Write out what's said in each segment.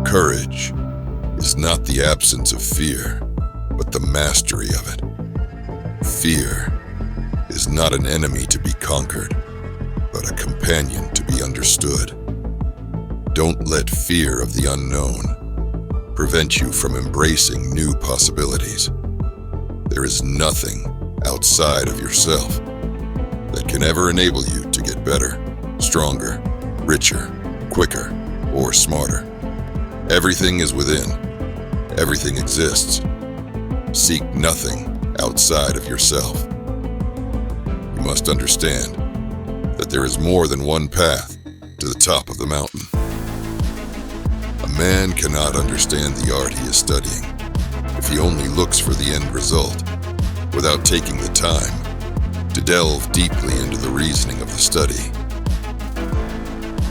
Courage is not the absence of fear, but the mastery of it. Fear is not an enemy to be conquered, but a companion to be understood. Don't let fear of the unknown prevent you from embracing new possibilities. There is nothing outside of yourself that can ever enable you to get better, stronger, richer, quicker, or smarter. Everything is within. Everything exists. Seek nothing outside of yourself. You must understand that there is more than one path to the top of the mountain. A man cannot understand the art he is studying if he only looks for the end result without taking the time to delve deeply into the reasoning of the study.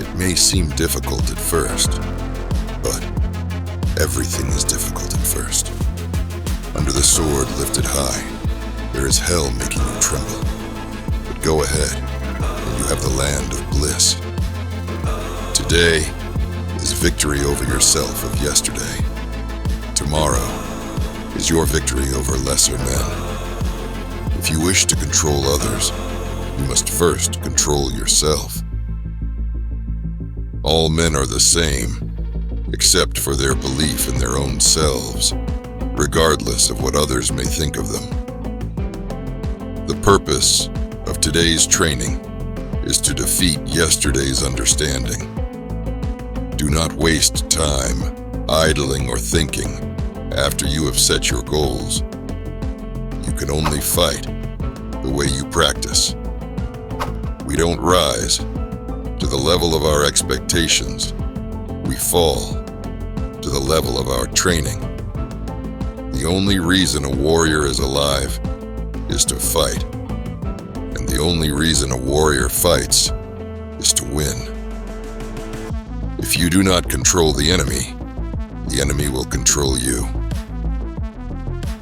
It may seem difficult at first, but everything is difficult at first. Under the sword lifted high, there is hell making you tremble. But go ahead, and you have the land of bliss. Today is victory over yourself of yesterday. Tomorrow is your victory over lesser men. If you wish to control others, you must first control yourself. All men are the same, except for their belief in their own selves, regardless of what others may think of them. The purpose of today's training is to defeat yesterday's understanding. Do not waste time idling or thinking after you have set your goals. You can only fight the way you practice. We don't rise to the level of our expectations. We fall to the level of our training. The only reason a warrior is alive is to fight. And the only reason a warrior fights is to win. If you do not control the enemy will control you.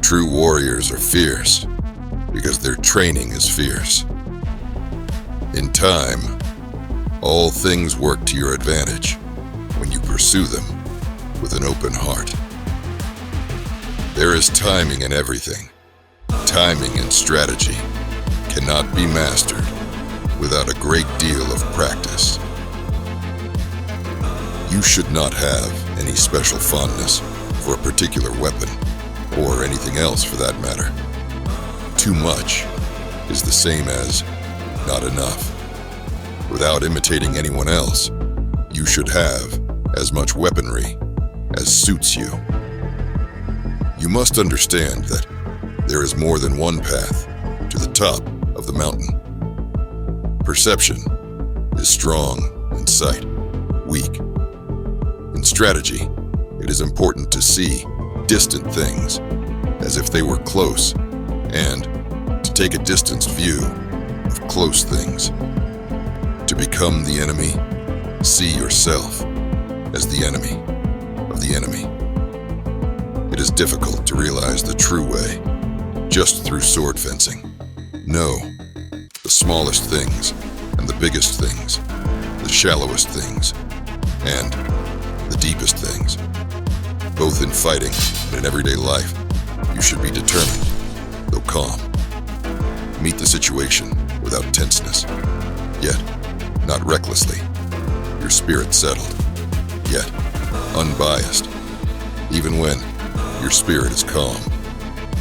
True warriors are fierce because their training is fierce. In time, all things work to your advantage when you pursue them with an open heart. There is timing in everything. Timing and strategy cannot be mastered without a great deal of practice. You should not have any special fondness for a particular weapon, or anything else for that matter. Too much is the same as not enough. Without imitating anyone else, you should have as much weaponry as suits you. You must understand that there is more than one path to the top of the mountain. Perception is strong and sight weak. In strategy, it is important to see distant things as if they were close, and to take a distanced view of close things. To become the enemy, see yourself as the enemy of the enemy. It is difficult to realize the true way just through sword fencing. Know the smallest things and the biggest things, the shallowest things and the deepest things. Both in fighting and in everyday life, you should be determined, though calm. Meet the situation without tenseness, yet not recklessly. Your spirit settled, yet unbiased. Even when your spirit is calm,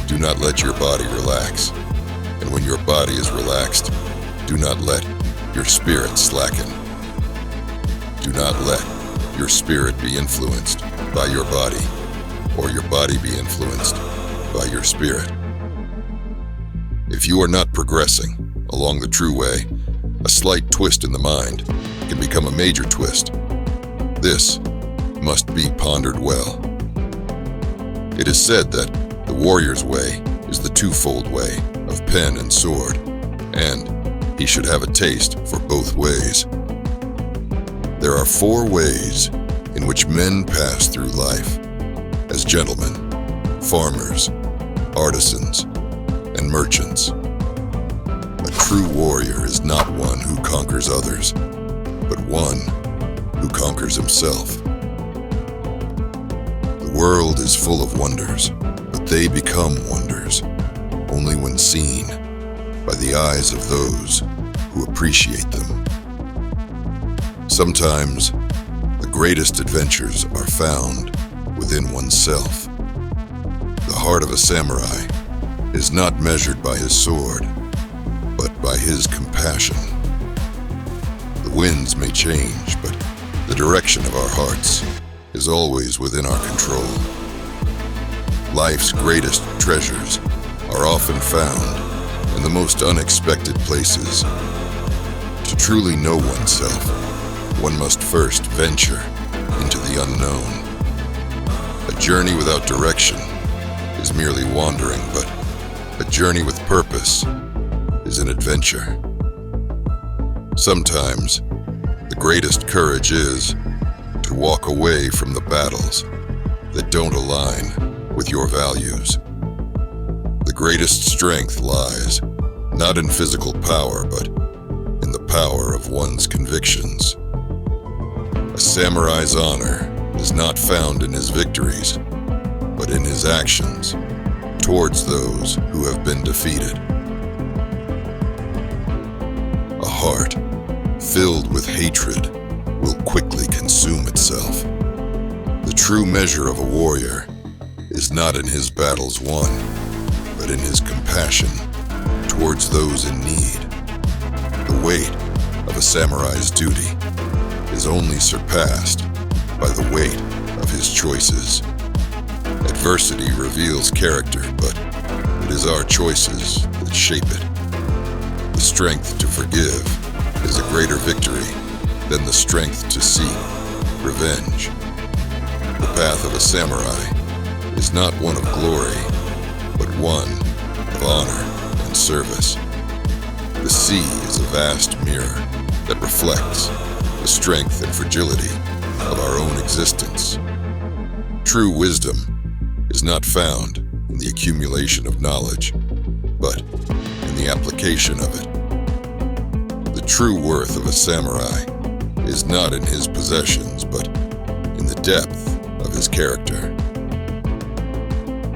do not let your body relax. And when your body is relaxed, do not let your spirit slacken. Do not let your spirit be influenced by your body, or your body be influenced by your spirit. If you are not progressing along the true way, a slight twist in the mind can become a major twist. This must be pondered well. It is said that the warrior's way is the twofold way of pen and sword, and he should have a taste for both ways. There are 4 ways in which men pass through life: as gentlemen, farmers, artisans, merchants. A true warrior is not one who conquers others, but one who conquers himself. The world is full of wonders, but they become wonders only when seen by the eyes of those who appreciate them. Sometimes, the greatest adventures are found within oneself. The heart of a samurai is not measured by his sword, but by his compassion. The winds may change, but the direction of our hearts is always within our control. Life's greatest treasures are often found in the most unexpected places. To truly know oneself, one must first venture into the unknown. A journey without direction is merely wandering, but a journey with purpose is an adventure. Sometimes, the greatest courage is to walk away from the battles that don't align with your values. The greatest strength lies not in physical power, but in the power of one's convictions. A samurai's honor is not found in his victories, but in his actions towards those who have been defeated. A heart filled with hatred will quickly consume itself. The true measure of a warrior is not in his battles won, but in his compassion towards those in need. The weight of a samurai's duty is only surpassed by the weight of his choices. Adversity reveals character, but it is our choices that shape it. The strength to forgive is a greater victory than the strength to seek revenge. The path of a samurai is not one of glory, but one of honor and service. The sea is a vast mirror that reflects the strength and fragility of our own existence. True wisdom is not found in the accumulation of knowledge, but in the application of it. The true worth of a samurai is not in his possessions, but in the depth of his character.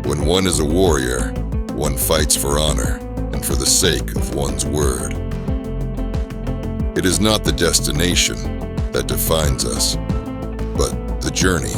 When one is a warrior, one fights for honor and for the sake of one's word. It is not the destination that defines us, but the journey